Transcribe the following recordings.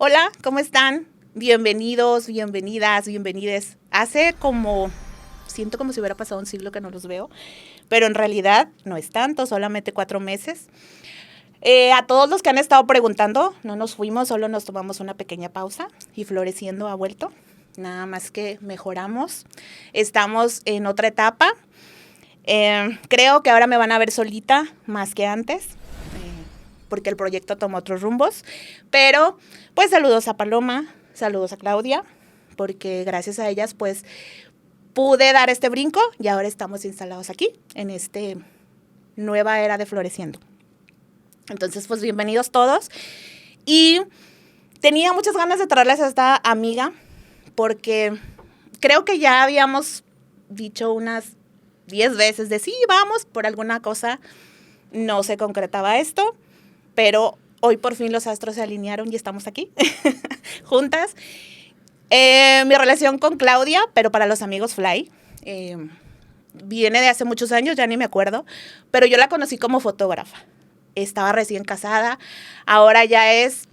Hola, ¿cómo están? Bienvenidos, bienvenidas, bienvenides. Siento como si hubiera pasado un siglo que no los veo, pero en realidad no es tanto, solamente 4 meses. A todos los que han estado preguntando, no nos fuimos, solo nos tomamos una pequeña pausa y Floreciendo ha vuelto. Nada más que mejoramos. Estamos en otra etapa. Creo que ahora me van a ver solita más que antes, porque el proyecto tomó otros rumbos. Pero, pues, saludos a Paloma, saludos a Claudia, porque gracias a ellas, pues, pude dar este brinco y ahora estamos instalados aquí, en este nueva era de Floreciendo. Entonces, pues, bienvenidos todos. Y tenía muchas ganas de traerles a esta amiga, porque creo que ya habíamos dicho unas 10 veces de sí, vamos, por alguna cosa no se concretaba esto, pero hoy por fin los astros se alinearon y estamos aquí, juntas. Mi relación con Claudia, pero para los amigos Fly, viene de hace muchos años, ya ni me acuerdo, pero yo la conocí como fotógrafa. Estaba recién casada, ahora ya es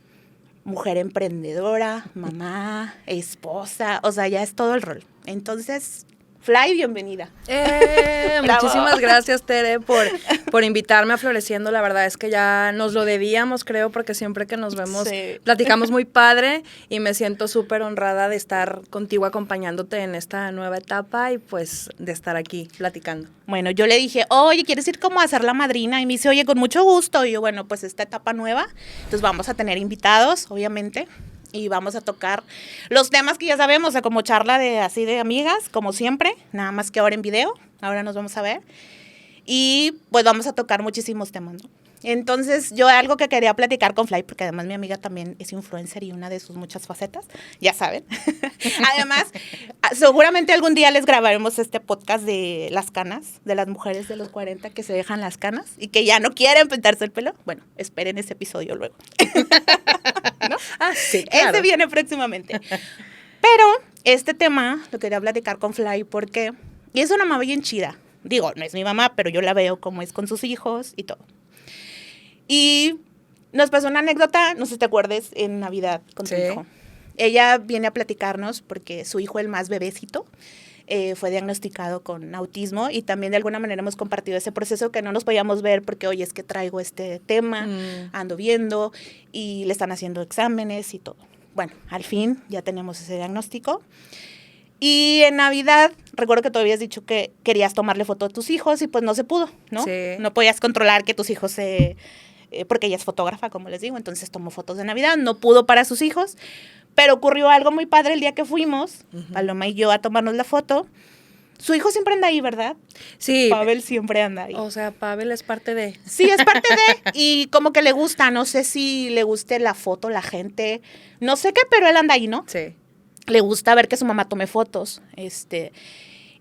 mujer emprendedora, mamá, esposa, o sea, ya es todo el rol. Entonces, Fly, bienvenida. Muchísimas gracias, Tere, por invitarme a Floreciendo. La verdad es que ya nos lo debíamos, creo, porque siempre que nos vemos platicamos muy padre y me siento súper honrada de estar contigo acompañándote en esta nueva etapa y pues de estar aquí platicando. Bueno, yo le dije, oye, ¿quieres ir como a ser la madrina? Y me dice, oye, con mucho gusto. Y yo, bueno, pues esta etapa nueva, entonces vamos a tener invitados, obviamente. Y vamos a tocar los temas que ya sabemos, o sea, como charla de así de amigas, como siempre, nada más que ahora en video, ahora nos vamos a ver. Y pues vamos a tocar muchísimos temas, ¿no? Entonces, yo algo que quería platicar con Fly, porque además mi amiga también es influencer y una de sus muchas facetas, ya saben. Además, seguramente algún día les grabaremos este podcast de las canas, de las mujeres de los 40 que se dejan las canas y que ya no quieren pintarse el pelo. Bueno, esperen ese episodio luego. ¿No? Ah, sí, claro. Ese viene próximamente. Pero este tema lo quería platicar con Fly porque y es una mamá bien chida. Digo, no es mi mamá, pero yo la veo como es con sus hijos y todo. Y nos pasó una anécdota, no sé si te acuerdes, en Navidad con tu hijo. Ella viene a platicarnos porque su hijo, el más bebecito, fue diagnosticado con autismo y también de alguna manera hemos compartido ese proceso que no nos podíamos ver porque, oye, es que traigo este tema, ando viendo y le están haciendo exámenes y todo. Bueno, al fin ya tenemos ese diagnóstico. Y en Navidad, recuerdo que tú habías dicho que querías tomarle foto a tus hijos y pues no se pudo, ¿no? Sí. No podías controlar que tus hijos porque ella es fotógrafa, como les digo, entonces tomó fotos de Navidad, no pudo para sus hijos, pero ocurrió algo muy padre el día que fuimos, Paloma y yo, a tomarnos la foto. Su hijo siempre anda ahí, ¿verdad? Sí. Pavel siempre anda ahí. O sea, Pavel es parte de... Sí, es parte de, y como que le gusta, no sé si le guste la foto, la gente, no sé qué, pero él anda ahí, ¿no? Sí. Le gusta ver que su mamá tome fotos,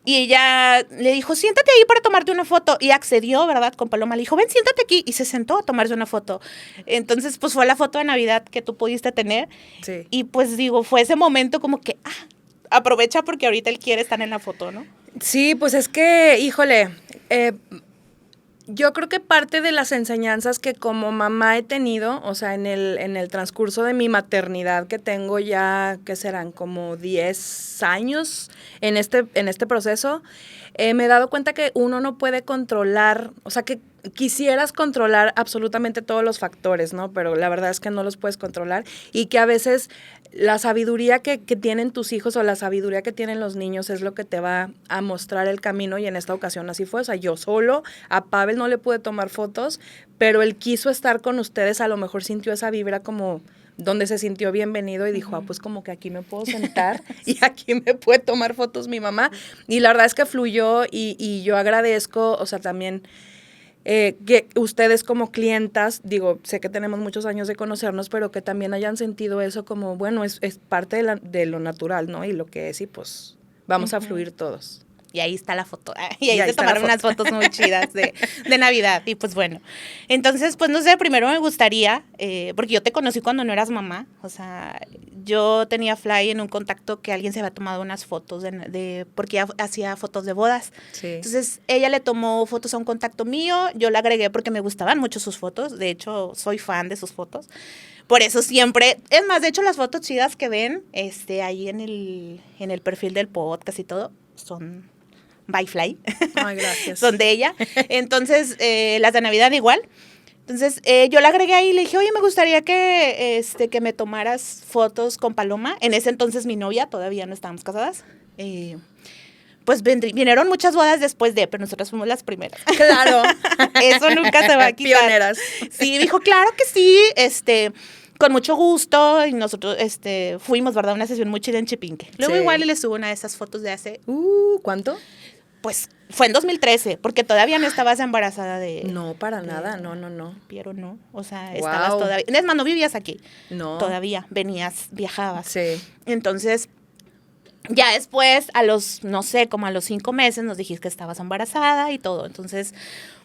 y ella le dijo, siéntate ahí para tomarte una foto, y accedió, ¿verdad? Con Paloma le dijo, ven, siéntate aquí, y se sentó a tomarse una foto. Entonces, pues fue la foto de Navidad que tú pudiste tener, Sí. y pues digo, fue ese momento como que, aprovecha porque ahorita él quiere estar en la foto, ¿no? Sí, pues es que, híjole, yo creo que parte de las enseñanzas que como mamá he tenido, o sea, en el transcurso de mi maternidad, que tengo ya, que serán como 10 años en este proceso, me he dado cuenta que uno no puede controlar, o sea, que quisieras controlar absolutamente todos los factores, ¿no? Pero la verdad es que no los puedes controlar y que a veces la sabiduría que tienen tus hijos o la sabiduría que tienen los niños es lo que te va a mostrar el camino y en esta ocasión así fue. O sea, yo solo, a Pavel no le pude tomar fotos, pero él quiso estar con ustedes, a lo mejor sintió esa vibra como donde se sintió bienvenido y dijo, pues como que aquí me puedo sentar y aquí me puede tomar fotos mi mamá. Y la verdad es que fluyó y yo agradezco, o sea, también... que ustedes como clientas, digo, sé que tenemos muchos años de conocernos, pero que también hayan sentido eso como, bueno, es parte de lo natural, ¿no? Y lo que es, y pues vamos a fluir todos. Y ahí está la foto. Y ahí se está tomaron unas fotos muy chidas de Navidad. Y pues bueno. Entonces, pues no sé, primero me gustaría, porque yo te conocí cuando no eras mamá. O sea, yo tenía Fly en un contacto que alguien se había tomado unas fotos porque ella hacía fotos de bodas. Sí. Entonces, ella le tomó fotos a un contacto mío. Yo la agregué porque me gustaban mucho sus fotos. De hecho, soy fan de sus fotos. Por eso siempre, es más, de hecho las fotos chidas que ven ahí en el perfil del podcast y todo, son by Fly. Ay, gracias. Son de ella. Entonces, las de Navidad igual. Entonces, yo la agregué ahí y le dije, oye, me gustaría que me tomaras fotos con Paloma. En ese entonces mi novia, todavía no estábamos casadas. Pues vinieron muchas bodas después pero nosotras fuimos las primeras. Claro. Eso nunca se va a quitar. Pioneras. Sí, dijo, claro que sí, con mucho gusto, y nosotros fuimos, ¿verdad? Una sesión muy chida en Chipinque. Luego Sí. igual les subo una de esas fotos de hace, ¿Cuánto? pues, fue en 2013, porque todavía no estabas embarazada de... No, para nada, no. Piero, no, o sea, Wow. estabas todavía... Es más, no vivías aquí. No. Todavía, viajabas. Sí. Entonces, ya después, no sé, como a los 5 meses nos dijiste que estabas embarazada y todo. Entonces,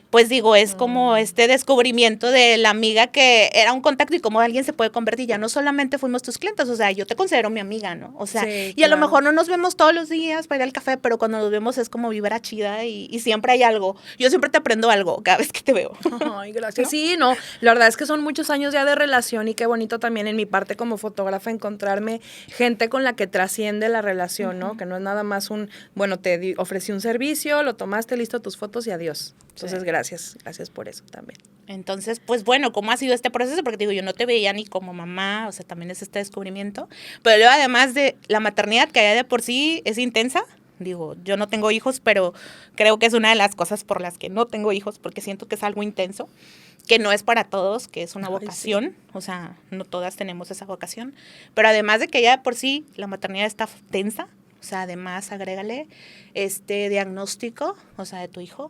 pues digo, es como este descubrimiento de la amiga que era un contacto y cómo alguien se puede convertir. Ya no solamente fuimos tus clientes, o sea, yo te considero mi amiga, ¿no? O sea, Sí, y a lo claro. mejor no nos vemos todos los días para ir al café, pero cuando nos vemos es como vibra chida y siempre hay algo. Yo siempre te aprendo algo cada vez que te veo. Ay, gracias. ¿No? Sí, no, la verdad es que son muchos años ya de relación y qué bonito también en mi parte como fotógrafa encontrarme gente con la que trasciende la relación, ¿no? Que no es nada más te ofrecí un servicio, lo tomaste, listo, tus fotos y adiós. Entonces, Sí. gracias por eso también. Entonces, pues bueno, ¿cómo ha sido este proceso? Porque te digo, yo no te veía ni como mamá, o sea, también es este descubrimiento. Pero luego, además de la maternidad, que ya de por sí es intensa, digo, yo no tengo hijos, pero creo que es una de las cosas por las que no tengo hijos, porque siento que es algo intenso, que no es para todos, que es una vocación, sí. O sea, no todas tenemos esa vocación. Pero además de que ya de por sí la maternidad está tensa, o sea, además agrégale este diagnóstico, o sea, de tu hijo,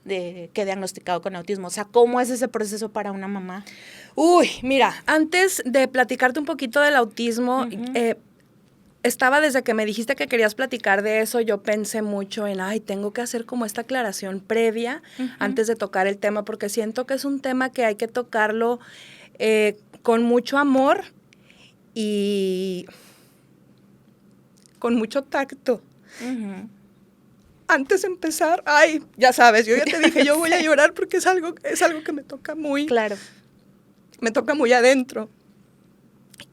que diagnosticado con autismo. O sea, ¿cómo es ese proceso para una mamá? Uy, mira, antes de platicarte un poquito del autismo, estaba desde que me dijiste que querías platicar de eso, yo pensé mucho en, tengo que hacer como esta aclaración previa antes de tocar el tema, porque siento que es un tema que hay que tocarlo con mucho amor y con mucho tacto. Antes de empezar, ya sabes, yo ya te dije, yo voy a llorar porque es algo que me toca muy... Claro. Me toca muy adentro.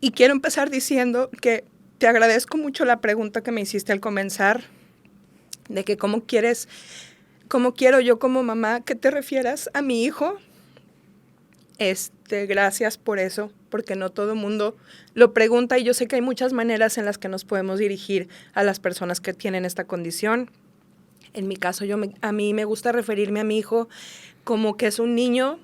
Y quiero empezar diciendo que te agradezco mucho la pregunta que me hiciste al comenzar, de que cómo quiero yo como mamá que te refieras a mi hijo. Gracias por eso, porque no todo el mundo lo pregunta y yo sé que hay muchas maneras en las que nos podemos dirigir a las personas que tienen esta condición. En mi caso, a mí me gusta referirme a mi hijo como que es un niño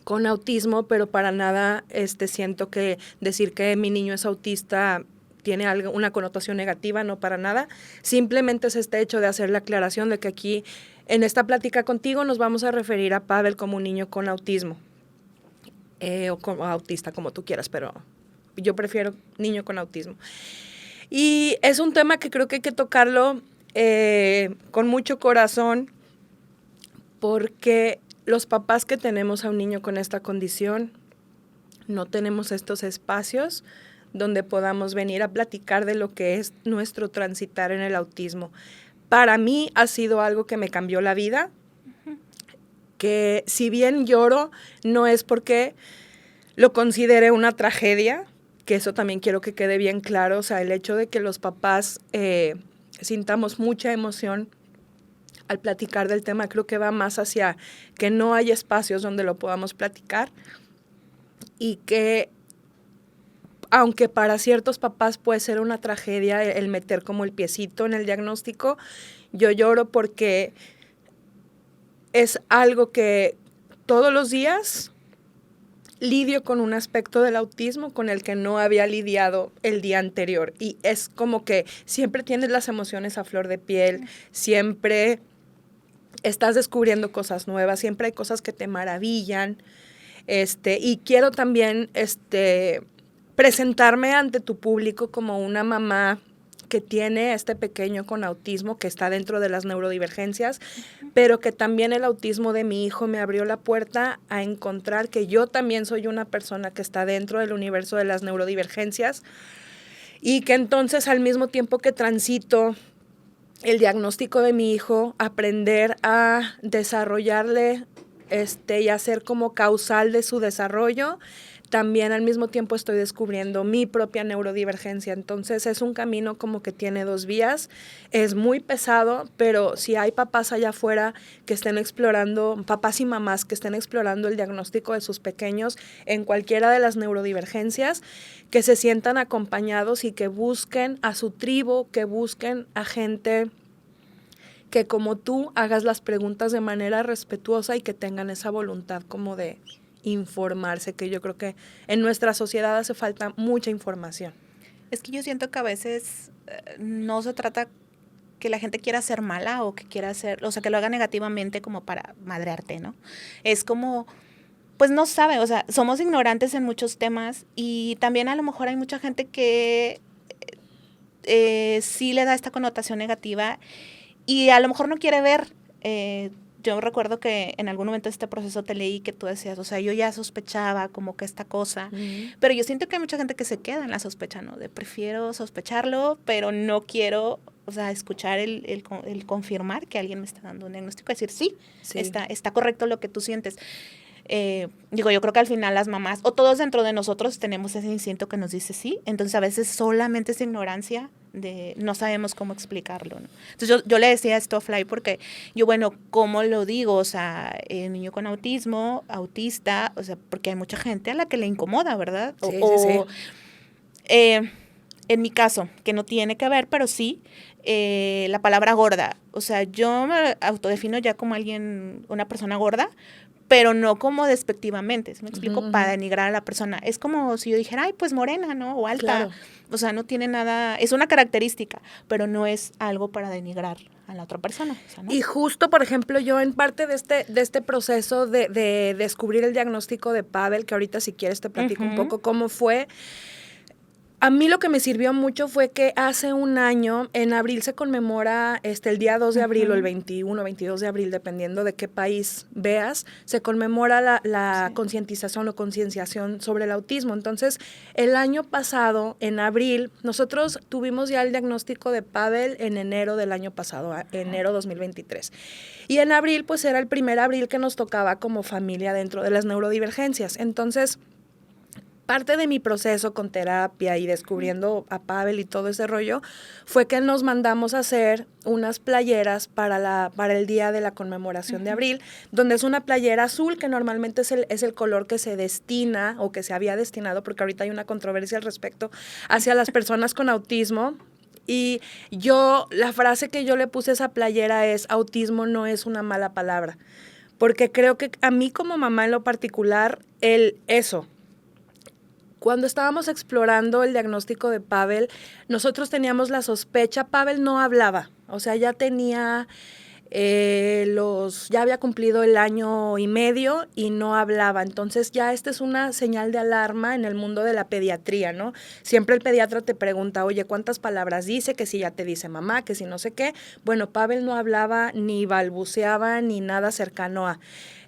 con autismo, pero para nada siento que decir que mi niño es autista tiene una connotación negativa, no para nada. Simplemente es este hecho de hacer la aclaración de que aquí, en esta plática contigo, nos vamos a referir a Pavel como un niño con autismo. O como autista, como tú quieras, pero yo prefiero niño con autismo. Y es un tema que creo que hay que tocarlo con mucho corazón, porque los papás que tenemos a un niño con esta condición no tenemos estos espacios donde podamos venir a platicar de lo que es nuestro transitar en el autismo. Para mí ha sido algo que me cambió la vida, que si bien lloro, no es porque lo considere una tragedia, que eso también quiero que quede bien claro, o sea, el hecho de que los papás sintamos mucha emoción al platicar del tema, creo que va más hacia que no hay espacios donde lo podamos platicar y que aunque para ciertos papás puede ser una tragedia el meter como el piecito en el diagnóstico, yo lloro porque es algo que todos los días lidio con un aspecto del autismo con el que no había lidiado el día anterior. Y es como que siempre tienes las emociones a flor de piel, siempre estás descubriendo cosas nuevas, siempre hay cosas que te maravillan. Y quiero también presentarme ante tu público como una mamá que tiene este pequeño con autismo que está dentro de las neurodivergencias, pero que también el autismo de mi hijo me abrió la puerta a encontrar que yo también soy una persona que está dentro del universo de las neurodivergencias y que entonces al mismo tiempo que transito el diagnóstico de mi hijo, aprender a desarrollarle y hacer como causal de su desarrollo, también al mismo tiempo estoy descubriendo mi propia neurodivergencia. Entonces es un camino como que tiene dos vías, es muy pesado, pero si hay papás allá afuera que estén explorando, papás y mamás que estén explorando el diagnóstico de sus pequeños en cualquiera de las neurodivergencias, que se sientan acompañados y que busquen a su tribu, que busquen a gente que como tú hagas las preguntas de manera respetuosa y que tengan esa voluntad como de informarse, que yo creo que en nuestra sociedad hace falta mucha información. Es que yo siento que a veces no se trata que la gente quiera ser mala o que quiera hacer, o sea, que lo haga negativamente como para madrearte, ¿no? Es como, pues no sabe, o sea, somos ignorantes en muchos temas y también a lo mejor hay mucha gente que sí le da esta connotación negativa y a lo mejor no quiere ver. Yo recuerdo que en algún momento de este proceso te leí que tú decías, o sea, yo ya sospechaba como que esta cosa, pero yo siento que hay mucha gente que se queda en la sospecha, ¿no? De prefiero sospecharlo, pero no quiero, o sea, escuchar el confirmar que alguien me está dando un diagnóstico, decir, sí. Está correcto lo que tú sientes. Yo creo que al final las mamás, o todos dentro de nosotros tenemos ese instinto que nos dice sí, entonces a veces solamente es ignorancia de no sabemos cómo explicarlo, ¿no? Entonces yo le decía esto a Fly porque bueno, ¿cómo lo digo? O sea, niño con autismo, autista, o sea, porque hay mucha gente a la que le incomoda, ¿verdad? Sí. En mi caso, que no tiene que ver, pero sí, la palabra gorda, o sea, yo me autodefino ya como una persona gorda, pero no como despectivamente, ¿sí me explico? Para denigrar a la persona. Es como si yo dijera, ay, pues morena, ¿no? O alta. Claro. O sea, no tiene nada, es una característica, pero no es algo para denigrar a la otra persona. O sea, ¿no? Y justo, por ejemplo, yo en parte de este proceso de descubrir el diagnóstico de Pavel, que ahorita si quieres te platico un poco cómo fue. A mí lo que me sirvió mucho fue que hace un año, en abril se conmemora el día 2 de abril o el 21, 22 de abril, dependiendo de qué país veas, se conmemora la concientización o concienciación sobre el autismo. Entonces, el año pasado, en abril, nosotros tuvimos ya el diagnóstico de Pavel en enero del año pasado, enero 2023. Y en abril, pues era el primer abril que nos tocaba como familia dentro de las neurodivergencias. Entonces, parte de mi proceso con terapia y descubriendo a Pavel y todo ese rollo fue que nos mandamos a hacer unas playeras para el día de la conmemoración de abril, donde es una playera azul, que normalmente es el color que se destina o que se había destinado, porque ahorita hay una controversia al respecto, hacia las personas con autismo. Y la frase que yo le puse a esa playera es: autismo no es una mala palabra, porque creo que a mí como mamá en lo particular, cuando estábamos explorando el diagnóstico de Pavel, nosotros teníamos la sospecha, Pavel no hablaba, o sea, ya tenía ya había cumplido el año y medio y no hablaba. Entonces ya esta es una señal de alarma en el mundo de la pediatría, ¿no? Siempre el pediatra te pregunta, oye, ¿cuántas palabras dice? Que si ya te dice mamá, que si no sé qué. Bueno, Pavel no hablaba, ni balbuceaba, ni nada cercano a.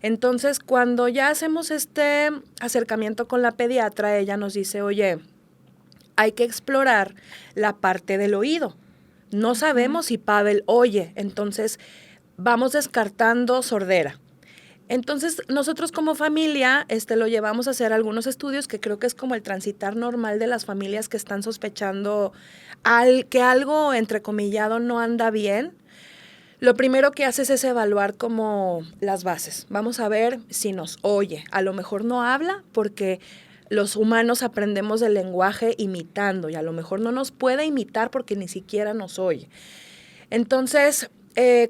Entonces, cuando ya hacemos este acercamiento con la pediatra, ella nos dice, oye, hay que explorar la parte del oído. No sabemos si Pavel oye, entonces vamos descartando sordera. Entonces, nosotros como familia lo llevamos a hacer algunos estudios que creo que es como el transitar normal de las familias que están sospechando que algo, entrecomillado, no anda bien. Lo primero que haces es evaluar como las bases. Vamos a ver si nos oye. A lo mejor no habla porque los humanos aprendemos el lenguaje imitando y a lo mejor no nos puede imitar porque ni siquiera nos oye. Entonces,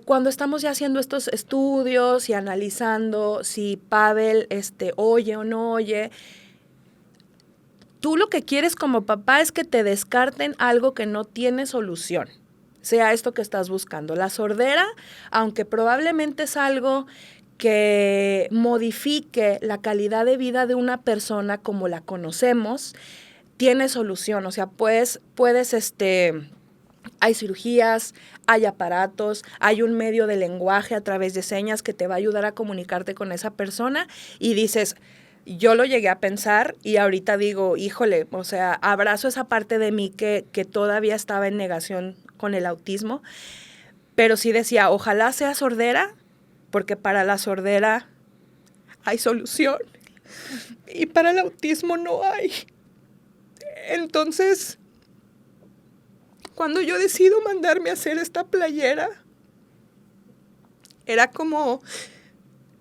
cuando estamos ya haciendo estos estudios y analizando si Pavel oye o no oye, tú lo que quieres como papá es que te descarten algo que no tiene solución, sea esto que estás buscando. La sordera, aunque probablemente es algo que modifique la calidad de vida de una persona como la conocemos, tiene solución. O sea, puedes Hay cirugías, hay aparatos, hay un medio de lenguaje a través de señas que te va a ayudar a comunicarte con esa persona y dices, yo lo llegué a pensar y ahorita digo, híjole, o sea, abrazo esa parte de mí que todavía estaba en negación con el autismo, pero sí decía, ojalá sea sordera, porque para la sordera hay solución y para el autismo no hay. Entonces, cuando yo decido mandarme a hacer esta playera, era como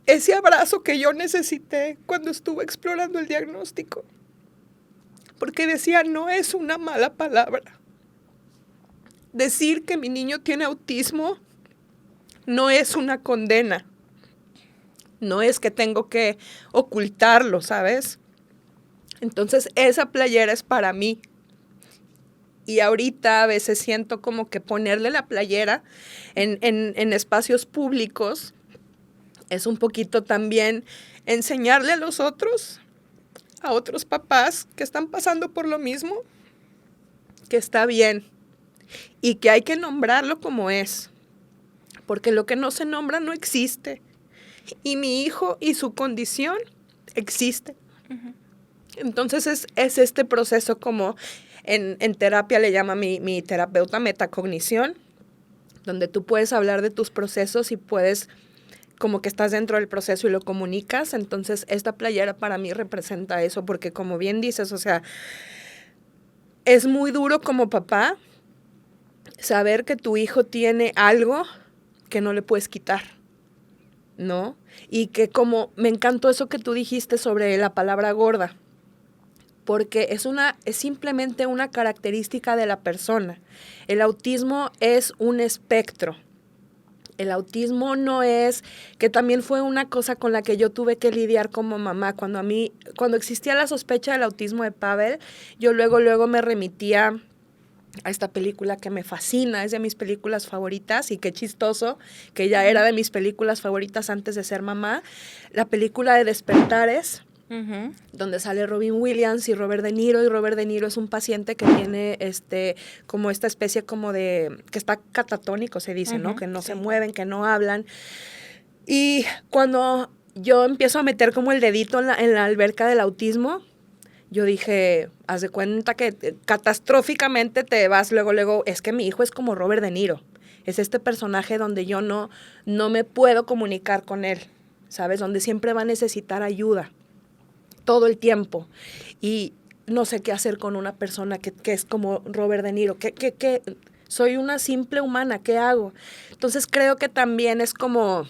ese abrazo que yo necesité cuando estuve explorando el diagnóstico. Porque decía, no es una mala palabra. Decir que mi niño tiene autismo no es una condena. No es que tengo que ocultarlo, ¿sabes? Entonces, esa playera es para mí. Y ahorita a veces siento como que ponerle la playera en espacios públicos es un poquito también enseñarle a los otros, a otros papás que están pasando por lo mismo, que está bien y que hay que nombrarlo como es, porque lo que no se nombra no existe. Y mi hijo y su condición existe. Uh-huh. Entonces es este proceso como en terapia le llama mi terapeuta metacognición, donde tú puedes hablar de tus procesos y puedes como que estás dentro del proceso y lo comunicas. Entonces esta playera para mí representa eso, porque como bien dices, o sea, es muy duro como papá saber que tu hijo tiene algo que no le puedes quitar, ¿no? Y que como me encantó eso que tú dijiste sobre la palabra gorda, porque es simplemente una característica de la persona. El autismo es un espectro. El autismo no es, que también fue una cosa con la que yo tuve que lidiar como mamá. Cuando existía la sospecha del autismo de Pavel, yo luego me remitía a esta película que me fascina, es de mis películas favoritas, y qué chistoso que ya era de mis películas favoritas antes de ser mamá, la película de Despertares, uh-huh, donde sale Robin Williams y Robert De Niro, y Robert De Niro es un paciente que tiene como esta especie como de, que está catatónico se dice, uh-huh, ¿no? Que no sí se mueven, que no hablan. Y cuando yo empiezo a meter como el dedito en la alberca del autismo, yo dije, haz de cuenta que catastróficamente te vas luego, es que mi hijo es como Robert De Niro. Es este personaje donde yo no me puedo comunicar con él, ¿sabes? Donde siempre va a necesitar ayuda todo el tiempo. Y no sé qué hacer con una persona que es como Robert De Niro. ¿Qué? Soy una simple humana, ¿qué hago? Entonces creo que también es como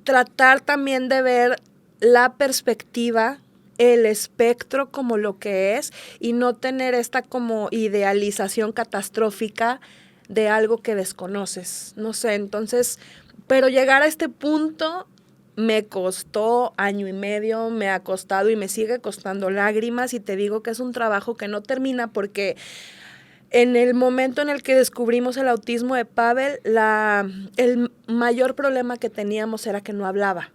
tratar también de ver la perspectiva, el espectro como lo que es, y no tener esta como idealización catastrófica de algo que desconoces. No sé, entonces, pero llegar a este punto me costó 1 año y medio, me ha costado y me sigue costando lágrimas, y te digo que es un trabajo que no termina, porque en el momento en el que descubrimos el autismo de Pavel, el mayor problema que teníamos era que no hablaba,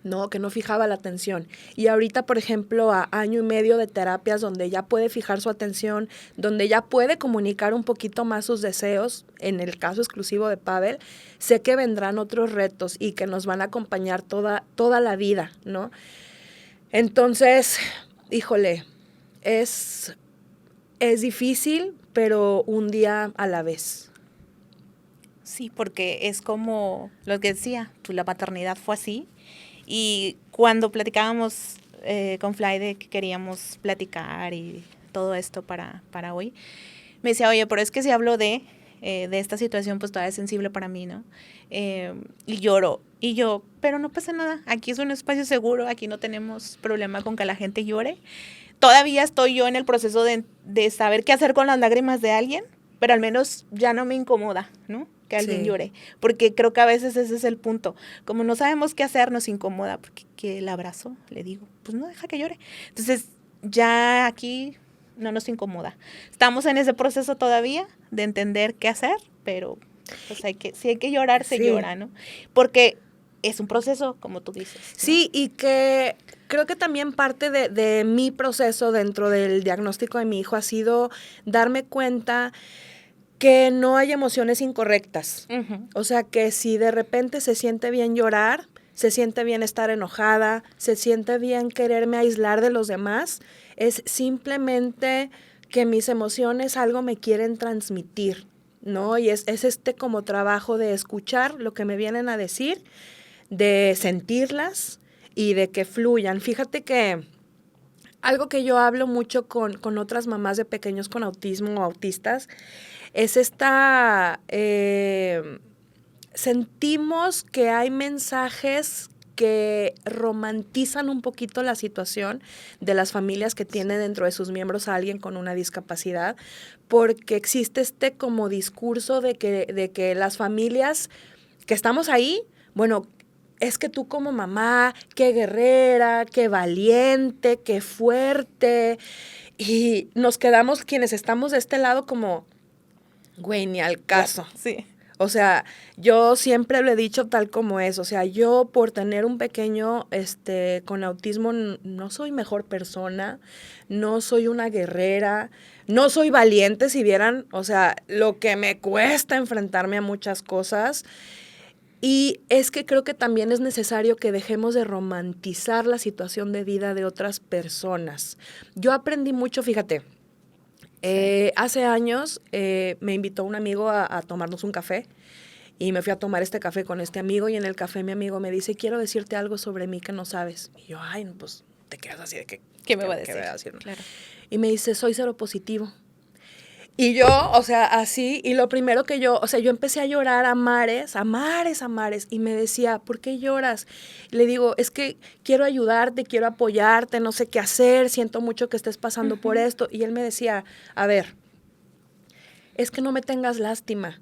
¿no? Que no fijaba la atención. Y ahorita, por ejemplo, a 1 año y medio de terapias donde ya puede fijar su atención, donde ya puede comunicar un poquito más sus deseos, en el caso exclusivo de Pavel, sé que vendrán otros retos y que nos van a acompañar toda la vida, ¿no? Entonces, híjole, es difícil, pero un día a la vez. Sí, porque es como lo que decía, la maternidad fue así. Y cuando platicábamos con Fly de que queríamos platicar y todo esto para hoy, me decía, oye, pero es que si hablo de esta situación, pues todavía es sensible para mí, ¿no? Y lloro. Y yo, pero no pasa nada, aquí es un espacio seguro, aquí no tenemos problema con que la gente llore. Todavía estoy yo en el proceso de saber qué hacer con las lágrimas de alguien, pero al menos ya no me incomoda, ¿no? Que alguien llore, porque creo que a veces ese es el punto. Como no sabemos qué hacer, nos incomoda, porque que el abrazo, le digo, pues no, deja que llore. Entonces, ya aquí no nos incomoda. Estamos en ese proceso todavía de entender qué hacer, pero pues si hay que llorar, se llora, ¿no? Porque es un proceso, como tú dices, ¿no? Sí, y que creo que también parte de mi proceso dentro del diagnóstico de mi hijo ha sido darme cuenta que no hay emociones incorrectas. Ujú. O sea, que si de repente se siente bien llorar, se siente bien estar enojada, se siente bien quererme aislar de los demás, es simplemente que mis emociones algo me quieren transmitir, ¿no? Y es como trabajo de escuchar lo que me vienen a decir, de sentirlas y de que fluyan. Fíjate que algo que yo hablo mucho con otras mamás de pequeños con autismo o autistas es sentimos que hay mensajes que romantizan un poquito la situación de las familias que tienen dentro de sus miembros a alguien con una discapacidad, porque existe como discurso de que las familias que estamos ahí, bueno, es que tú como mamá, qué guerrera, qué valiente, qué fuerte, y nos quedamos quienes estamos de este lado como, güey, ni al caso. Sí. O sea, yo siempre lo he dicho tal como es. O sea, yo por tener un pequeño con autismo no soy mejor persona, no soy una guerrera, no soy valiente, si vieran, o sea, lo que me cuesta enfrentarme a muchas cosas. Y es que creo que también es necesario que dejemos de romantizar la situación de vida de otras personas. Yo aprendí mucho, fíjate. Hace años me invitó un amigo a tomarnos un café y me fui a tomar este café con este amigo y en el café mi amigo me dice, quiero decirte algo sobre mí que no sabes. Y yo, ay, no, pues te quedas así de que... ¿Qué me va a decir? ¿Qué me va a decir? Claro. Y me dice, soy seropositivo. Y yo, o sea, así, y lo primero que yo, o sea, yo empecé a llorar a mares, y me decía, ¿por qué lloras? Y le digo, es que quiero ayudarte, quiero apoyarte, no sé qué hacer, siento mucho que estés pasando por esto. Y él me decía, a ver, es que no me tengas lástima.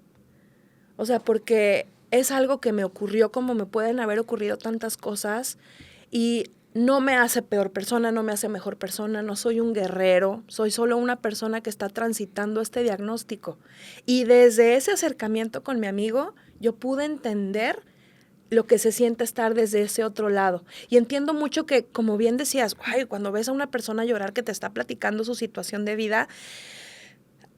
O sea, porque es algo que me ocurrió como me pueden haber ocurrido tantas cosas y no me hace peor persona, no me hace mejor persona, no soy un guerrero, soy solo una persona que está transitando este diagnóstico. Y desde ese acercamiento con mi amigo, yo pude entender lo que se siente estar desde ese otro lado. Y entiendo mucho que, como bien decías, ay, cuando ves a una persona llorar que te está platicando su situación de vida,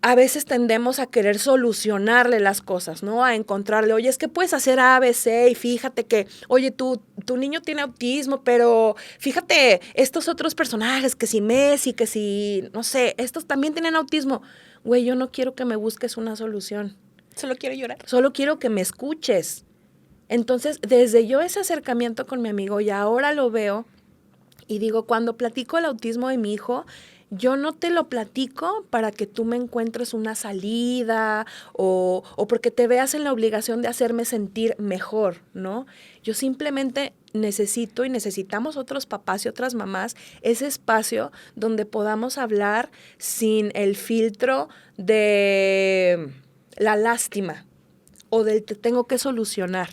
a veces tendemos a querer solucionarle las cosas, ¿no? A encontrarle, oye, es que puedes hacer A, B, C y fíjate que, oye, tu niño tiene autismo, pero fíjate, estos otros personajes, que si Messi, que si, no sé, estos también tienen autismo. Güey, yo no quiero que me busques una solución. Solo quiero llorar. Solo quiero que me escuches. Entonces, desde yo ese acercamiento con mi amigo y ahora lo veo y digo, cuando platico el autismo de mi hijo, yo no te lo platico para que tú me encuentres una salida o porque te veas en la obligación de hacerme sentir mejor, ¿no? Yo simplemente necesito y necesitamos otros papás y otras mamás ese espacio donde podamos hablar sin el filtro de la lástima o del te tengo que solucionar,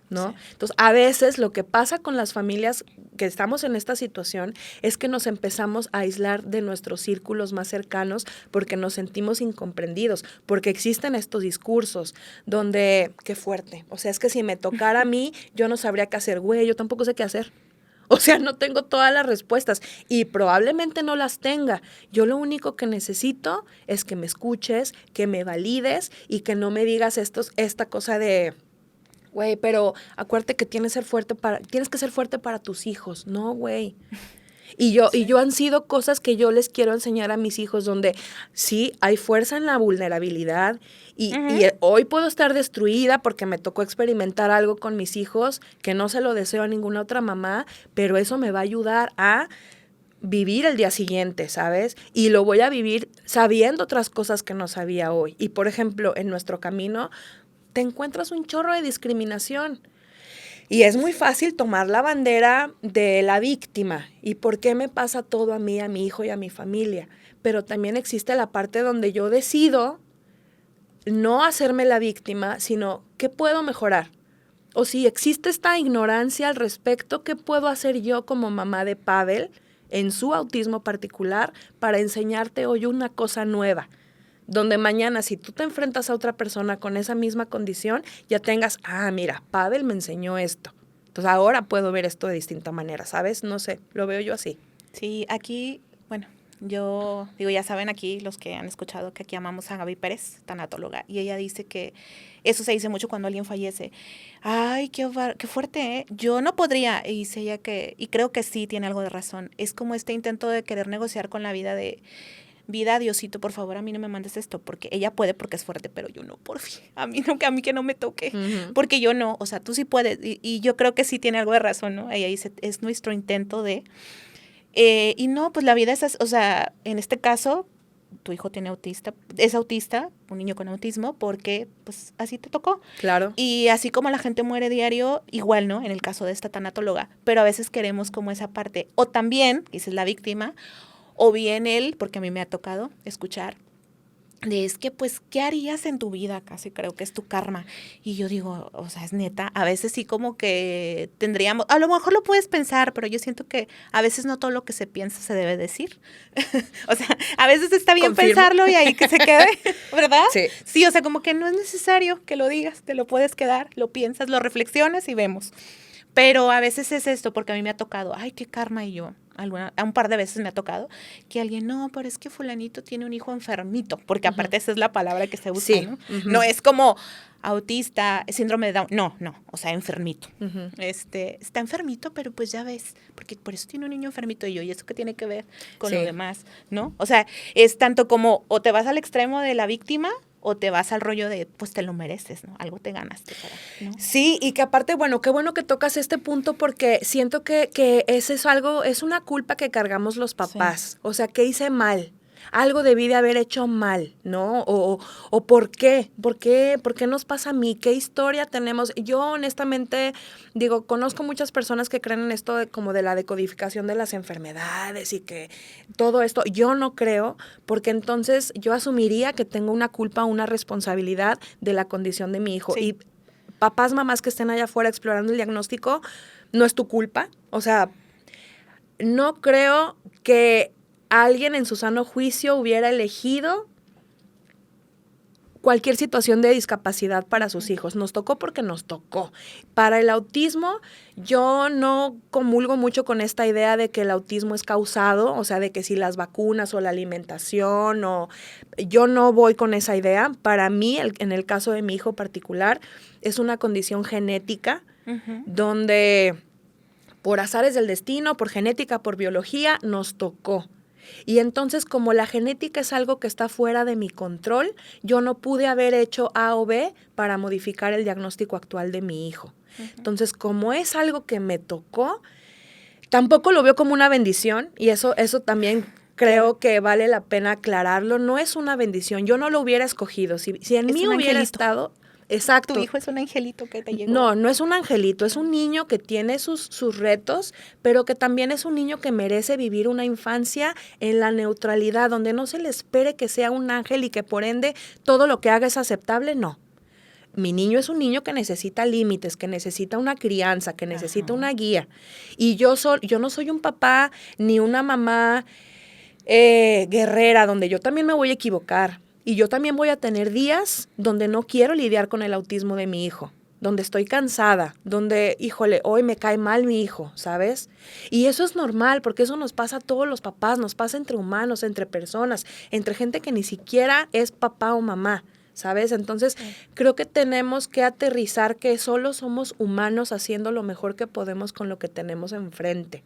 ¿no? Sí. Entonces, a veces lo que pasa con las familias que estamos en esta situación es que nos empezamos a aislar de nuestros círculos más cercanos porque nos sentimos incomprendidos, porque existen estos discursos donde, qué fuerte, o sea, es que si me tocara a mí, yo no sabría qué hacer, güey, yo tampoco sé qué hacer. O sea, no tengo todas las respuestas y probablemente no las tenga. Yo lo único que necesito es que me escuches, que me valides y que no me digas esta cosa de... Güey, pero acuérdate que tienes que ser fuerte para tus hijos. No, güey. Y yo han sido cosas que yo les quiero enseñar a mis hijos donde sí hay fuerza en la vulnerabilidad y hoy puedo estar destruida porque me tocó experimentar algo con mis hijos que no se lo deseo a ninguna otra mamá, pero eso me va a ayudar a vivir el día siguiente, ¿sabes? Y lo voy a vivir sabiendo otras cosas que no sabía hoy. Y, por ejemplo, en nuestro camino te encuentras un chorro de discriminación. Y es muy fácil tomar la bandera de la víctima. ¿Y por qué me pasa todo a mí, a mi hijo y a mi familia? Pero también existe la parte donde yo decido no hacerme la víctima, sino ¿qué puedo mejorar? O si existe esta ignorancia al respecto, ¿qué puedo hacer yo como mamá de Pavel en su autismo particular para enseñarte hoy una cosa nueva? Donde mañana, si tú te enfrentas a otra persona con esa misma condición, ya tengas, mira, Pavel me enseñó esto, Entonces ahora puedo ver esto de distinta manera, ¿sabes? No sé, lo veo yo así. Sí, aquí, bueno, yo digo, ya saben aquí los que han escuchado que aquí amamos a Gaby Pérez, tanatóloga, y ella dice que eso se dice mucho cuando alguien fallece. Ay, qué fuerte, ¿eh? Yo no podría, y dice ella que, y creo que sí tiene algo de razón, es como este intento de querer negociar con la vida de, vida, Diosito, por favor, a mí no me mandes esto, porque ella puede porque es fuerte, pero yo no, por fin, a mí no, a mí que no me toque, porque yo no, o sea, tú sí puedes, y yo creo que sí tiene algo de razón, ¿no? Ella dice, es nuestro intento de, y no, pues la vida es, o sea, en este caso, tu hijo es autista, un niño con autismo, porque pues así te tocó. Claro. Y así como la gente muere diario, igual, ¿no? En el caso de esta tanatóloga, pero a veces queremos como esa parte, o también, dices la víctima, o bien él, porque a mí me ha tocado escuchar, es que, pues, ¿qué harías en tu vida? Casi creo que es tu karma. Y yo digo, o sea, es neta, a veces sí como que tendríamos, a lo mejor lo puedes pensar, pero yo siento que a veces no todo lo que se piensa se debe decir. O sea, a veces está bien Confirmo. pensarlo y ahí que se quede, ¿verdad? Sí. Sí, o sea, como que no es necesario que lo digas, te lo puedes quedar, lo piensas, lo reflexionas y vemos. Pero a veces es esto, porque a mí me ha tocado, ay, qué karma, y yo, un par de veces me ha tocado, que alguien, no, pero es que fulanito tiene un hijo enfermito, porque aparte esa es la palabra que se usa, Sí. ¿no? No es como autista, síndrome de Down, no, o sea, enfermito. Está enfermito, pero pues ya ves, porque por eso tiene un niño enfermito, y yo, ¿y eso qué tiene que ver con lo demás, no? O sea, es tanto como, o te vas al extremo de la víctima, o te vas al rollo de, pues te lo mereces, ¿no? Algo te ganaste, ¿no? Sí, y que aparte, bueno, qué bueno que tocas este punto porque siento que ese es algo, es una culpa que cargamos los papás. Sí. O sea, ¿qué hice mal? Algo debí de haber hecho mal, ¿no? O ¿por qué? ¿Por qué nos pasa a mí? ¿Qué historia tenemos? Yo honestamente, digo, conozco muchas personas que creen en esto como de la decodificación de las enfermedades y que todo esto, yo no creo, porque entonces yo asumiría que tengo una culpa, una responsabilidad de la condición de mi hijo. Sí. Y papás, mamás que estén allá afuera explorando el diagnóstico, no es tu culpa. O sea, no creo que alguien en su sano juicio hubiera elegido cualquier situación de discapacidad para sus hijos. Nos tocó porque nos tocó. Para el autismo, yo no comulgo mucho con esta idea de que el autismo es causado, o sea, de que si las vacunas o la alimentación, yo no voy con esa idea. Para mí, en el caso de mi hijo particular, es una condición genética donde por azares del destino, por genética, por biología, nos tocó. Y entonces, como la genética es algo que está fuera de mi control, yo no pude haber hecho A o B para modificar el diagnóstico actual de mi hijo. Entonces, como es algo que me tocó, tampoco lo veo como una bendición, y eso también creo que vale la pena aclararlo. No es una bendición, yo no lo hubiera escogido. Si en mí hubiera estado... Exacto. Tu hijo es un angelito que te llegó. No es un angelito, es un niño que tiene sus retos, pero que también es un niño que merece vivir una infancia en la neutralidad, donde no se le espere que sea un ángel y que por ende todo lo que haga es aceptable, no. Mi niño es un niño que necesita límites, que necesita una crianza, que necesita una guía. Y yo no soy un papá ni una mamá guerrera, donde yo también me voy a equivocar. Y yo también voy a tener días donde no quiero lidiar con el autismo de mi hijo, donde estoy cansada, donde, híjole, hoy me cae mal mi hijo, ¿sabes? Y eso es normal, porque eso nos pasa a todos los papás, nos pasa entre humanos, entre personas, entre gente que ni siquiera es papá o mamá, ¿sabes? Entonces, creo que tenemos que aterrizar que solo somos humanos haciendo lo mejor que podemos con lo que tenemos enfrente.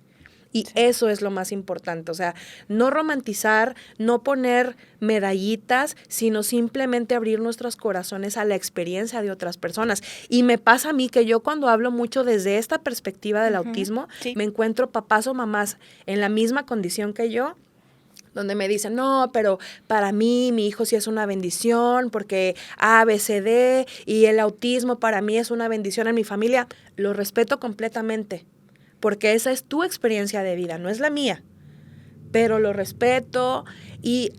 Y eso es lo más importante, o sea, no romantizar, no poner medallitas, sino simplemente abrir nuestros corazones a la experiencia de otras personas. Y me pasa a mí que yo cuando hablo mucho desde esta perspectiva del autismo, me encuentro papás o mamás en la misma condición que yo, donde me dicen, no, pero para mí, mi hijo sí es una bendición, porque A, B, C, D, y el autismo para mí es una bendición en mi familia. Lo respeto completamente, porque esa es tu experiencia de vida, no es la mía, pero lo respeto y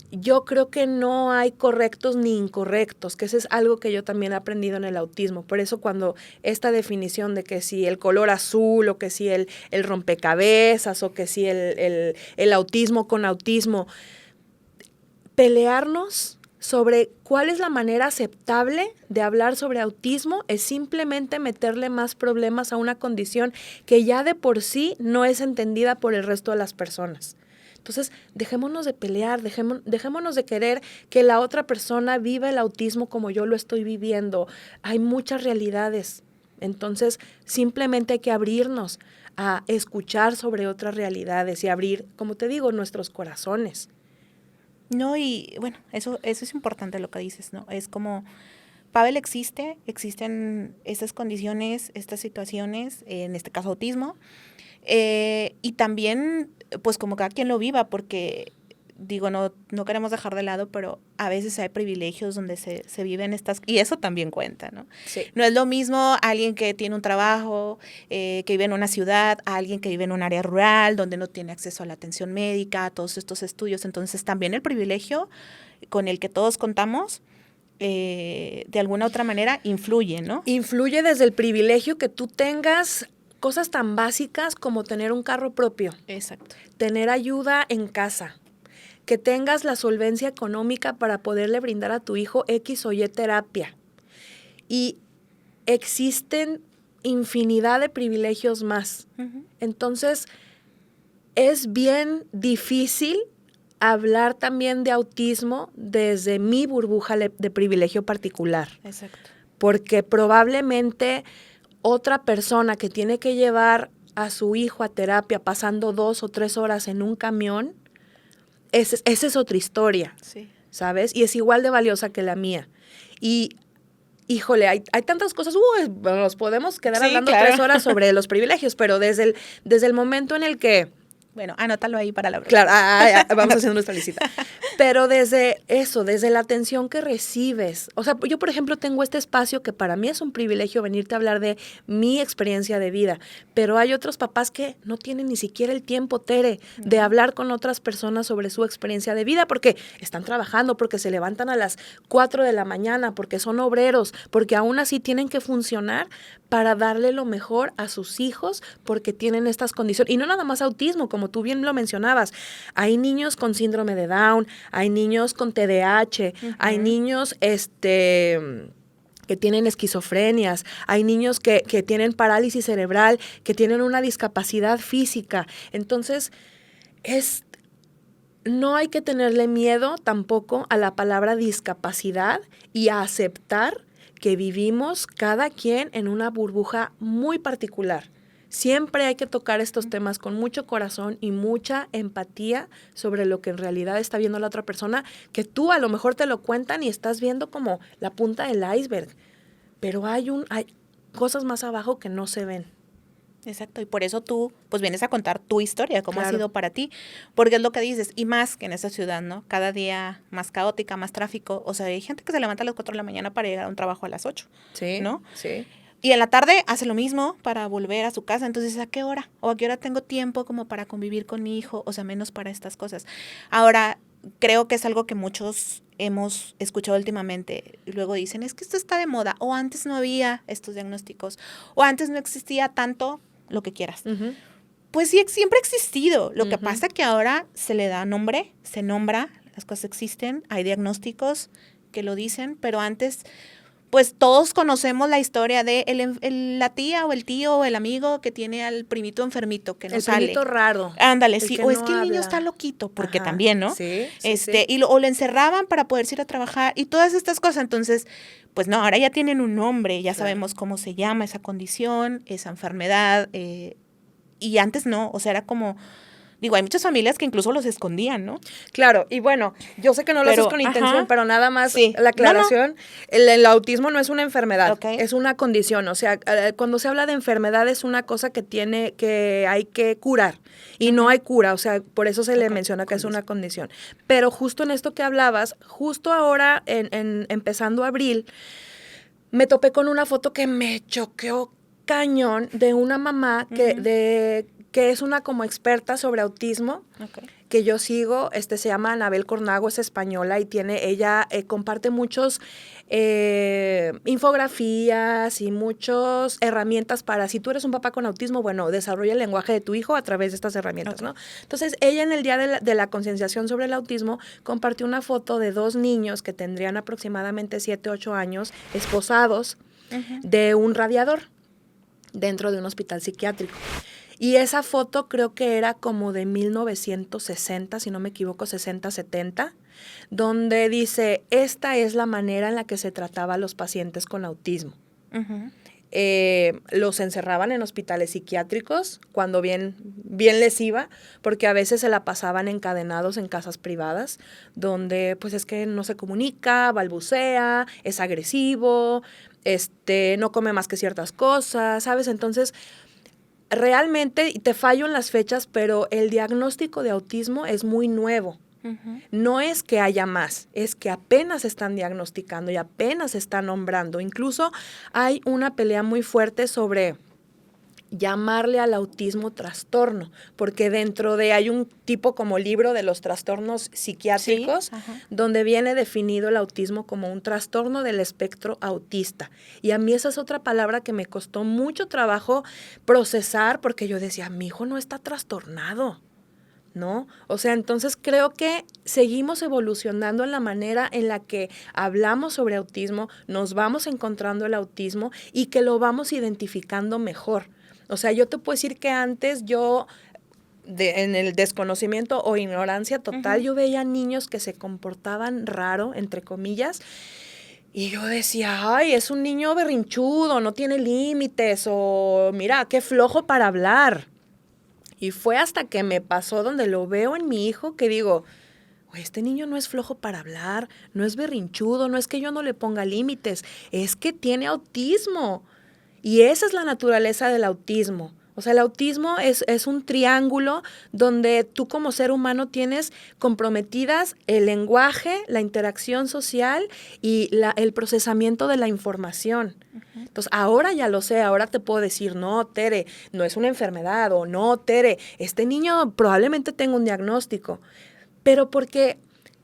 yo creo que no hay correctos ni incorrectos, que eso es algo que yo también he aprendido en el autismo. Por eso cuando esta definición de que si el color azul o que si el rompecabezas o que si el autismo con autismo, pelearnos sobre cuál es la manera aceptable de hablar sobre autismo, es simplemente meterle más problemas a una condición que ya de por sí no es entendida por el resto de las personas. Entonces, dejémonos de pelear, dejémonos de querer que la otra persona viva el autismo como yo lo estoy viviendo. Hay muchas realidades. Entonces, simplemente hay que abrirnos a escuchar sobre otras realidades y abrir, como te digo, nuestros corazones. No, y bueno, eso es importante lo que dices, ¿no? Es como, Pavel existen estas condiciones, estas situaciones, en este caso autismo, y también, pues como cada quien lo viva, porque digo, no queremos dejar de lado, pero a veces hay privilegios donde se viven estas, y eso también cuenta, ¿no? Sí. No es lo mismo alguien que tiene un trabajo, que vive en una ciudad, a alguien que vive en un área rural, donde no tiene acceso a la atención médica, a todos estos estudios. Entonces también el privilegio con el que todos contamos, de alguna otra manera, influye, ¿no? Influye desde el privilegio que tú tengas cosas tan básicas como tener un carro propio. Exacto. Tener ayuda en casa. Que tengas la solvencia económica para poderle brindar a tu hijo X o Y terapia. Y existen infinidad de privilegios más. Uh-huh. Entonces, es bien difícil hablar también de autismo desde mi burbuja de privilegio particular. Exacto. Porque probablemente otra persona que tiene que llevar a su hijo a terapia pasando 2 o 3 horas en un camión, esa es otra historia, sí. ¿Sabes? Y es igual de valiosa que la mía. Y, híjole, hay tantas cosas, nos podemos quedar hablando 3 horas sobre los privilegios, pero desde el momento en el que... Bueno, anótalo ahí para la próxima. Claro, vamos haciendo nuestra lista. Pero desde eso, desde la atención que recibes. O sea, yo, por ejemplo, tengo este espacio que para mí es un privilegio venirte a hablar de mi experiencia de vida. Pero hay otros papás que no tienen ni siquiera el tiempo, Tere, de hablar con otras personas sobre su experiencia de vida porque están trabajando, porque se levantan a las 4 de la mañana, porque son obreros, porque aún así tienen que funcionar para darle lo mejor a sus hijos porque tienen estas condiciones. Y no nada más autismo, como tú bien lo mencionabas. Hay niños con síndrome de Down, hay niños con TDAH, hay niños que tienen esquizofrenias, hay niños que tienen parálisis cerebral, que tienen una discapacidad física. Entonces, no hay que tenerle miedo tampoco a la palabra discapacidad y a aceptar que vivimos cada quien en una burbuja muy particular. Siempre hay que tocar estos temas con mucho corazón y mucha empatía sobre lo que en realidad está viendo la otra persona, que tú a lo mejor te lo cuentan y estás viendo como la punta del iceberg, pero hay cosas más abajo que no se ven. Exacto, y por eso tú pues vienes a contar tu historia, cómo ha sido para ti, porque es lo que dices, y más que en esta ciudad, ¿no? Cada día más caótica, más tráfico, o sea, hay gente que se levanta a las 4 de la mañana para llegar a un trabajo a las 8, sí, ¿no? Sí. Y en la tarde hace lo mismo para volver a su casa, entonces ¿a qué hora? ¿O a qué hora tengo tiempo como para convivir con mi hijo? O sea, menos para estas cosas. Ahora, creo que es algo que muchos hemos escuchado últimamente. Y luego dicen, es que esto está de moda, o antes no había estos diagnósticos, o antes no existía tanto, lo que quieras. Uh-huh. Pues sí, siempre ha existido. Lo que pasa es que ahora se le da nombre, se nombra, las cosas existen, hay diagnósticos que lo dicen, pero antes, pues todos conocemos la historia de la tía o el tío o el amigo que tiene al primito enfermito que no sale. El primito raro. Ándale, sí. O es no que el niño habla. está loquito, porque Ajá. también, ¿no? Sí, o lo encerraban para poder ir a trabajar y todas estas cosas. Entonces, pues no, ahora ya tienen un nombre, ya sabemos cómo se llama esa condición, esa enfermedad, y antes no, o sea, era como, digo, hay muchas familias que incluso los escondían, ¿no? Claro, y bueno, yo sé que no lo haces con intención, pero nada más la aclaración, No. El autismo no es una enfermedad, Okay. Es una condición, o sea, cuando se habla de enfermedad es una cosa que hay que curar, y no hay cura, o sea, por eso se le menciona que es una condición. Pero justo en esto que hablabas, justo ahora, empezando abril, me topé con una foto que me choqueó cañón de una mamá que que es una como experta sobre autismo, Okay. que yo sigo, se llama Anabel Cornago, es española y ella comparte muchos infografías y muchas herramientas para, si tú eres un papá con autismo, bueno, desarrolla el lenguaje de tu hijo a través de estas herramientas, Okay. ¿no? Entonces, ella en el día de la concienciación sobre el autismo compartió una foto de 2 niños que tendrían aproximadamente 7, 8 años, esposados Uh-huh. de un radiador dentro de un hospital psiquiátrico. Y esa foto creo que era como de 1960, si no me equivoco, 60, 70, donde dice, esta es la manera en la que se trataba a los pacientes con autismo. Uh-huh. Los encerraban en hospitales psiquiátricos cuando bien les iba, porque a veces se la pasaban encadenados en casas privadas, donde pues es que no se comunica, balbucea, es agresivo, no come más que ciertas cosas, ¿sabes? Entonces, realmente, te fallo en las fechas, pero el diagnóstico de autismo es muy nuevo. Uh-huh. No es que haya más, es que apenas están diagnosticando y apenas están nombrando. Incluso hay una pelea muy fuerte sobre llamarle al autismo trastorno, porque hay un tipo como libro de los trastornos psiquiátricos, Sí. Uh-huh. donde viene definido el autismo como un trastorno del espectro autista. Y a mí esa es otra palabra que me costó mucho trabajo procesar, porque yo decía, mi hijo no está trastornado, ¿no? O sea, entonces creo que seguimos evolucionando en la manera en la que hablamos sobre autismo, nos vamos encontrando el autismo y que lo vamos identificando mejor. O sea, yo te puedo decir que antes en el desconocimiento o ignorancia total, Uh-huh. yo veía niños que se comportaban raro, entre comillas, y yo decía, ay, es un niño berrinchudo, no tiene límites, o mira, qué flojo para hablar. Y fue hasta que me pasó donde lo veo en mi hijo que digo, este niño no es flojo para hablar, no es berrinchudo, no es que yo no le ponga límites, es que tiene autismo. Y esa es la naturaleza del autismo. O sea, el autismo es un triángulo donde tú como ser humano tienes comprometidas el lenguaje, la interacción social y el procesamiento de la información. Uh-huh. Entonces, ahora ya lo sé, ahora te puedo decir, no, Tere, no es una enfermedad, o no, Tere, este niño probablemente tenga un diagnóstico, pero porque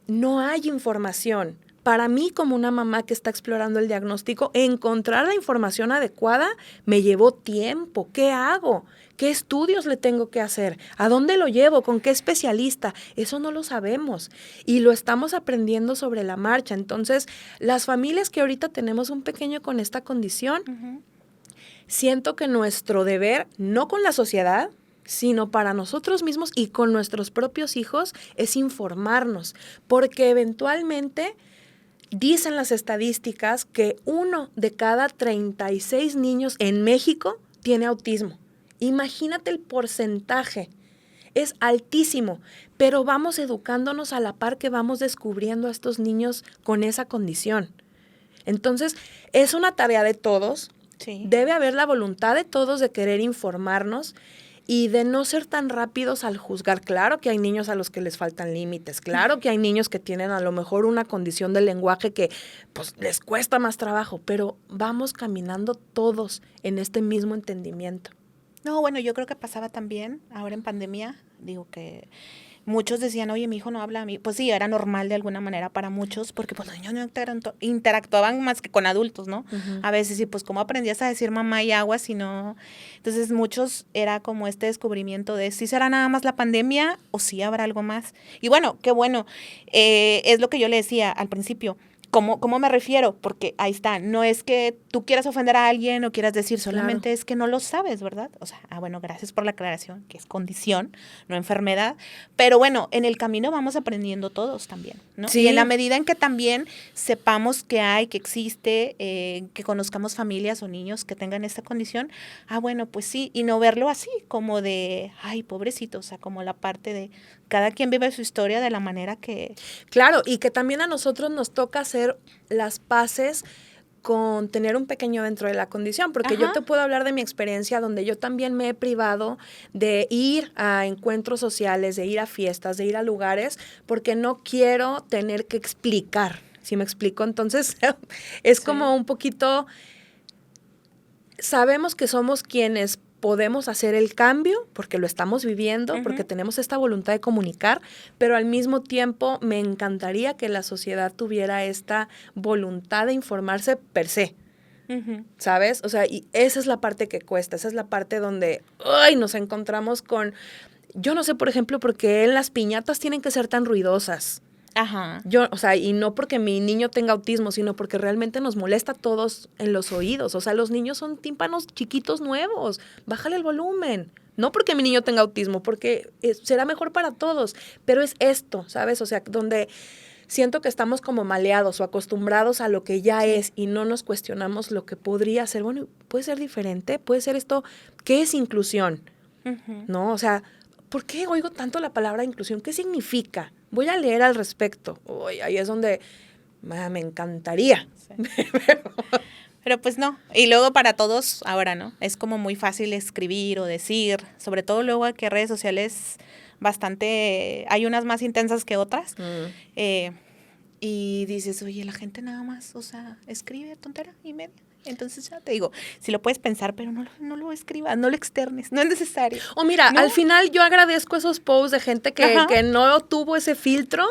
no hay información. Para mí, como una mamá que está explorando el diagnóstico, encontrar la información adecuada me llevó tiempo. ¿Qué hago? ¿Qué estudios le tengo que hacer? ¿A dónde lo llevo? ¿Con qué especialista? Eso no lo sabemos y lo estamos aprendiendo sobre la marcha. Entonces, las familias que ahorita tenemos un pequeño con esta condición, uh-huh, siento que nuestro deber, no con la sociedad, sino para nosotros mismos y con nuestros propios hijos, es informarnos, porque eventualmente dicen las estadísticas que 1 de cada 36 niños en México tiene autismo. Imagínate el porcentaje. Es altísimo, pero vamos educándonos a la par que vamos descubriendo a estos niños con esa condición. Entonces, es una tarea de todos. Sí. Debe haber la voluntad de todos de querer informarnos y de no ser tan rápidos al juzgar. Claro que hay niños a los que les faltan límites, claro que hay niños que tienen a lo mejor una condición del lenguaje que pues les cuesta más trabajo, pero vamos caminando todos en este mismo entendimiento. No, bueno, yo creo que pasaba también ahora en pandemia, digo que muchos decían, oye, mi hijo no habla a mí. Pues sí, era normal de alguna manera para muchos, porque pues los niños no interactuaban más que con adultos, ¿no? Uh-huh. A veces, y pues, ¿cómo aprendías a decir mamá y agua si no? Entonces, muchos era como este descubrimiento de si será nada más la pandemia o si habrá algo más. Y bueno, qué bueno. Es lo que yo le decía al principio. ¿Cómo me refiero? Porque ahí está, no es que tú quieras ofender a alguien o quieras decir, solamente claro, es que no lo sabes, ¿verdad? O sea, bueno, gracias por la aclaración, que es condición, no enfermedad. Pero bueno, en el camino vamos aprendiendo todos también, ¿no? Sí. Y en la medida en que también sepamos que hay, que existe, que conozcamos familias o niños que tengan esta condición, bueno, pues sí, y no verlo así, como de, ay, pobrecito, o sea, como la parte de cada quien vive su historia de la manera que... Claro, y que también a nosotros nos toca hacer las paces con tener un pequeño dentro de la condición, porque yo te puedo hablar de mi experiencia donde yo también me he privado de ir a encuentros sociales, de ir a fiestas, de ir a lugares, porque no quiero tener que explicar, ¿sí me explico? Entonces, es como un poquito, sabemos que somos quienes podemos hacer el cambio porque lo estamos viviendo, porque tenemos esta voluntad de comunicar, pero al mismo tiempo me encantaría que la sociedad tuviera esta voluntad de informarse per se. ¿Sabes? O sea, y esa es la parte que cuesta, esa es la parte donde nos encontramos con... Yo no sé, por ejemplo, por qué las piñatas tienen que ser tan ruidosas. Ajá. O sea, y no porque mi niño tenga autismo, sino porque realmente nos molesta a todos en los oídos. O sea, los niños son tímpanos chiquitos nuevos. Bájale el volumen. No porque mi niño tenga autismo, porque será mejor para todos. Pero es esto, ¿sabes? O sea, donde siento que estamos como maleados o acostumbrados a lo que ya es y no nos cuestionamos lo que podría ser. Bueno, puede ser diferente, puede ser esto. ¿Qué es inclusión? ¿No? O sea, ¿por qué oigo tanto la palabra inclusión? ¿Qué significa? Voy a leer al respecto. Ahí es donde me encantaría. Sí. Pero pues no. Y luego para todos ahora, ¿no? Es como muy fácil escribir o decir, sobre todo luego que redes sociales bastante, hay unas más intensas que otras. Y dices, oye, la gente nada más, o sea, escribe tontera y media. Entonces ya te digo, si lo puedes pensar, pero no lo escribas, no lo externes, no es necesario. O mira, ¿no? Al final yo agradezco esos posts de gente que no tuvo ese filtro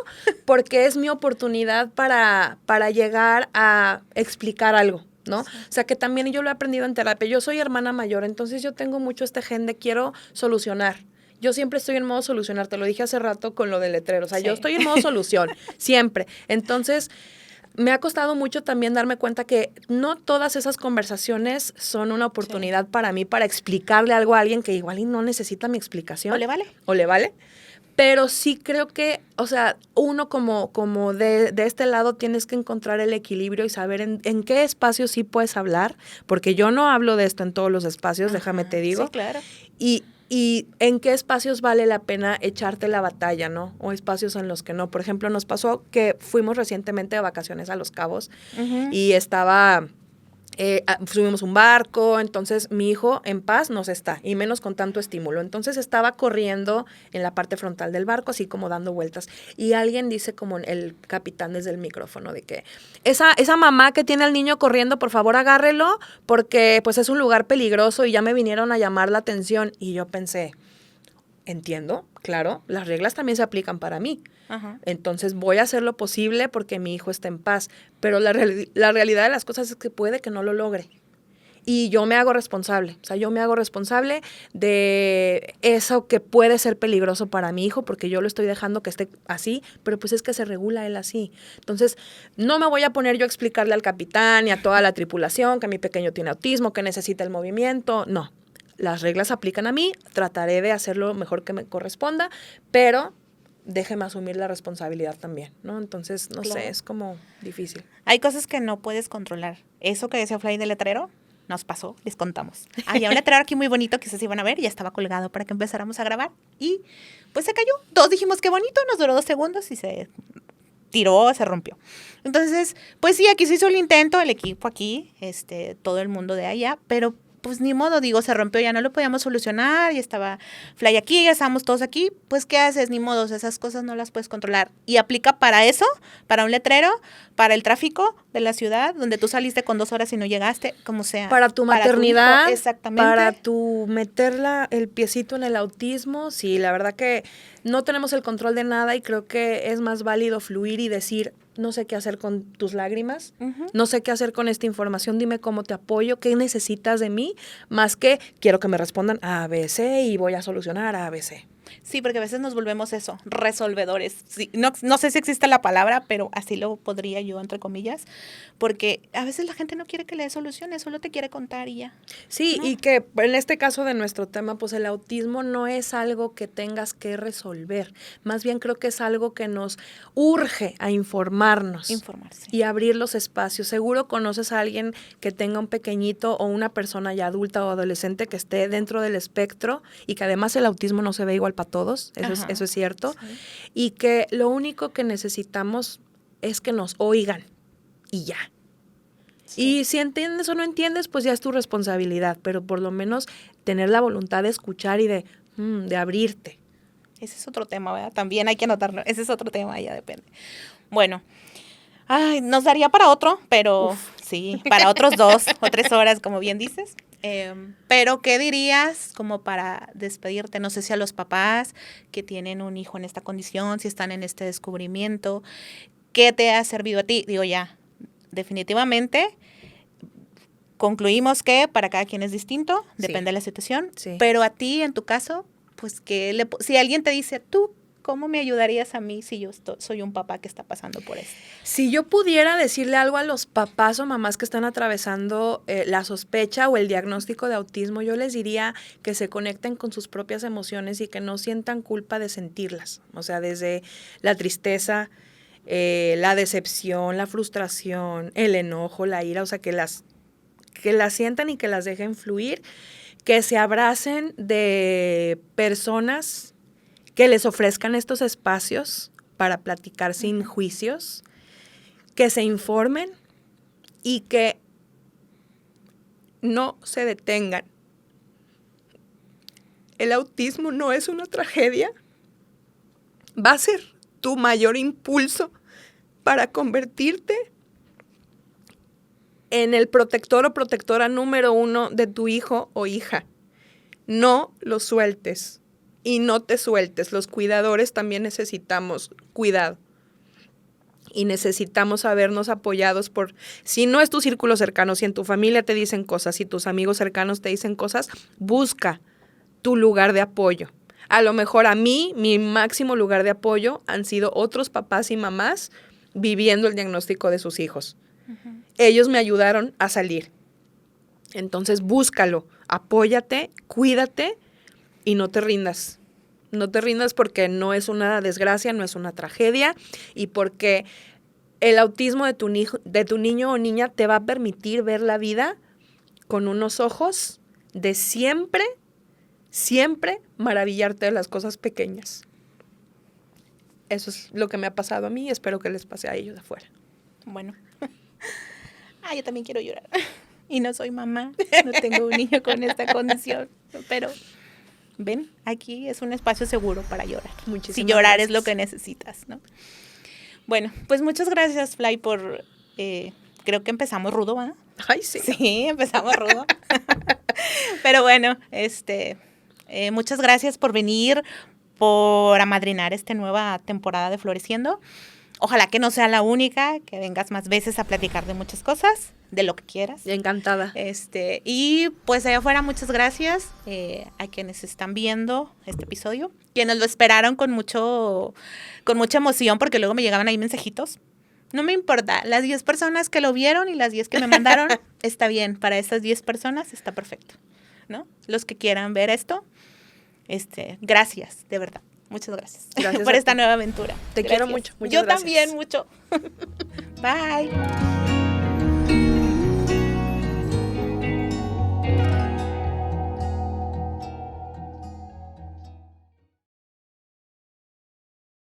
porque es mi oportunidad para llegar a explicar algo, ¿no? Sí. O sea, que también yo lo he aprendido en terapia. Yo soy hermana mayor, entonces yo tengo mucho este gen de quiero solucionar. Yo siempre estoy en modo solucionar, te lo dije hace rato con lo del letrero. O sea, yo estoy en modo solución, siempre. Entonces, me ha costado mucho también darme cuenta que no todas esas conversaciones son una oportunidad para mí para explicarle algo a alguien que igual y no necesita mi explicación. O le vale. Pero sí creo que, o sea, uno como de este lado tienes que encontrar el equilibrio y saber en qué espacios sí puedes hablar, porque yo no hablo de esto en todos los espacios, déjame te digo. Sí, claro. Y en qué espacios vale la pena echarte la batalla, ¿no? O espacios en los que no. Por ejemplo, nos pasó que fuimos recientemente de vacaciones a Los Cabos y subimos un barco, entonces mi hijo en paz no se está, y menos con tanto estímulo. Entonces estaba corriendo en la parte frontal del barco, así como dando vueltas. Y alguien dice como el capitán desde el micrófono de que esa mamá que tiene al niño corriendo, por favor agárrelo, porque pues es un lugar peligroso y ya me vinieron a llamar la atención. Y yo pensé, entiendo, claro, las reglas también se aplican para mí. Entonces voy a hacer lo posible porque mi hijo esté en paz, pero la realidad de las cosas es que puede que no lo logre. Y yo me hago responsable, o sea, yo me hago responsable de eso que puede ser peligroso para mi hijo porque yo lo estoy dejando que esté así, pero pues es que se regula él así. Entonces, no me voy a poner yo a explicarle al capitán y a toda la tripulación que mi pequeño tiene autismo, que necesita el movimiento, no. Las reglas aplican a mí, trataré de hacer lo mejor que me corresponda, pero déjeme asumir la responsabilidad también, ¿no? Entonces, no sé, es como difícil. Hay cosas que no puedes controlar. Eso que decía Fly del letrero, nos pasó, les contamos. Había un letrero aquí muy bonito que ustedes iban a ver, ya estaba colgado para que empezáramos a grabar y pues se cayó. Todos dijimos qué bonito, nos duró 2 segundos y se tiró, se rompió. Entonces, pues sí, aquí se hizo el intento, el equipo aquí, todo el mundo de allá, pero pues ni modo, digo, se rompió, ya no lo podíamos solucionar, ya estaba Fly aquí, ya estábamos todos aquí, pues ¿qué haces? Ni modo, esas cosas no las puedes controlar. Y aplica para eso, para un letrero, para el tráfico de la ciudad, donde tú saliste con 2 horas y no llegaste, como sea. Para tu maternidad, para tu hijo, exactamente. Para tu meter el piecito en el autismo, sí, la verdad que no tenemos el control de nada y creo que es más válido fluir y decir, no sé qué hacer con tus lágrimas, no sé qué hacer con esta información, dime cómo te apoyo, qué necesitas de mí, más que quiero que me respondan A, B, C y voy a solucionar A, B, C. Sí, porque a veces nos volvemos eso, resolvedores. Sí, no sé si existe la palabra, pero así lo podría yo, entre comillas, porque a veces la gente no quiere que le dé soluciones, solo te quiere contar y ya. Sí, ¿no? Y que en este caso de nuestro tema, pues el autismo no es algo que tengas que resolver, más bien creo que es algo que nos urge a informarnos. Informarse. Y abrir los espacios. Seguro conoces a alguien que tenga un pequeñito o una persona ya adulta o adolescente que esté dentro del espectro y que además el autismo no se ve igual para todos, eso es cierto, sí. Y que lo único que necesitamos es que nos oigan y ya. Sí. Y si entiendes o no entiendes, pues ya es tu responsabilidad, pero por lo menos tener la voluntad de escuchar y de abrirte. Ese es otro tema, ¿verdad? También hay que anotarlo, ese es otro tema, ya depende. Bueno, nos daría para otro, pero sí, para otros 2 o 3 horas, como bien dices. Pero, ¿qué dirías como para despedirte? No sé si a los papás que tienen un hijo en esta condición, si están en este descubrimiento, ¿qué te ha servido a ti? Digo, ya, definitivamente concluimos que para cada quien es distinto, depende de la situación, pero a ti, en tu caso, pues que si alguien te dice, tú, ¿cómo me ayudarías a mí si yo soy un papá que está pasando por eso? Si yo pudiera decirle algo a los papás o mamás que están atravesando la sospecha o el diagnóstico de autismo, yo les diría que se conecten con sus propias emociones y que no sientan culpa de sentirlas. O sea, desde la tristeza, la decepción, la frustración, el enojo, la ira, o sea, que las sientan y que las dejen fluir, que se abracen de personas que les ofrezcan estos espacios para platicar sin juicios, que se informen y que no se detengan. El autismo no es una tragedia, va a ser tu mayor impulso para convertirte en el protector o protectora número 1 de tu hijo o hija. No lo sueltes y no te sueltes. Los cuidadores también necesitamos cuidado y necesitamos sabernos apoyados por, si no es tu círculo cercano, si en tu familia te dicen cosas, si tus amigos cercanos te dicen cosas, busca tu lugar de apoyo. A lo mejor a mí, mi máximo lugar de apoyo han sido otros papás y mamás viviendo el diagnóstico de sus hijos. Uh-huh. Ellos me ayudaron a salir. Entonces búscalo, apóyate, cuídate y no te rindas. No te rindas porque no es una desgracia, no es una tragedia y porque el autismo de tu niño o niña te va a permitir ver la vida con unos ojos de siempre maravillarte de las cosas pequeñas. Eso es lo que me ha pasado a mí y espero que les pase a ellos de afuera. Bueno. Yo también quiero llorar. Y no soy mamá, no tengo un niño con esta condición, pero ven, aquí es un espacio seguro para llorar. Muchísimas si llorar gracias. Es lo que necesitas, ¿no? Bueno, pues muchas gracias, Fly, por... creo que empezamos rudo, ¿verdad? Ay, sí. Sí, empezamos rudo. Pero bueno, muchas gracias por venir, por amadrinar esta nueva temporada de Floreciendo. Ojalá que no sea la única, que vengas más veces a platicar de muchas cosas, de lo que quieras. Encantada. Y pues allá afuera, muchas gracias a quienes están viendo este episodio, quienes lo esperaron con mucha emoción, porque luego me llegaban ahí mensajitos. No me importa, las 10 personas que lo vieron y las 10 que me mandaron, está bien, para esas 10 personas está perfecto, ¿no? Los que quieran ver esto, gracias, de verdad. Muchas gracias por esta nueva aventura. Te quiero mucho. Yo también mucho. Bye.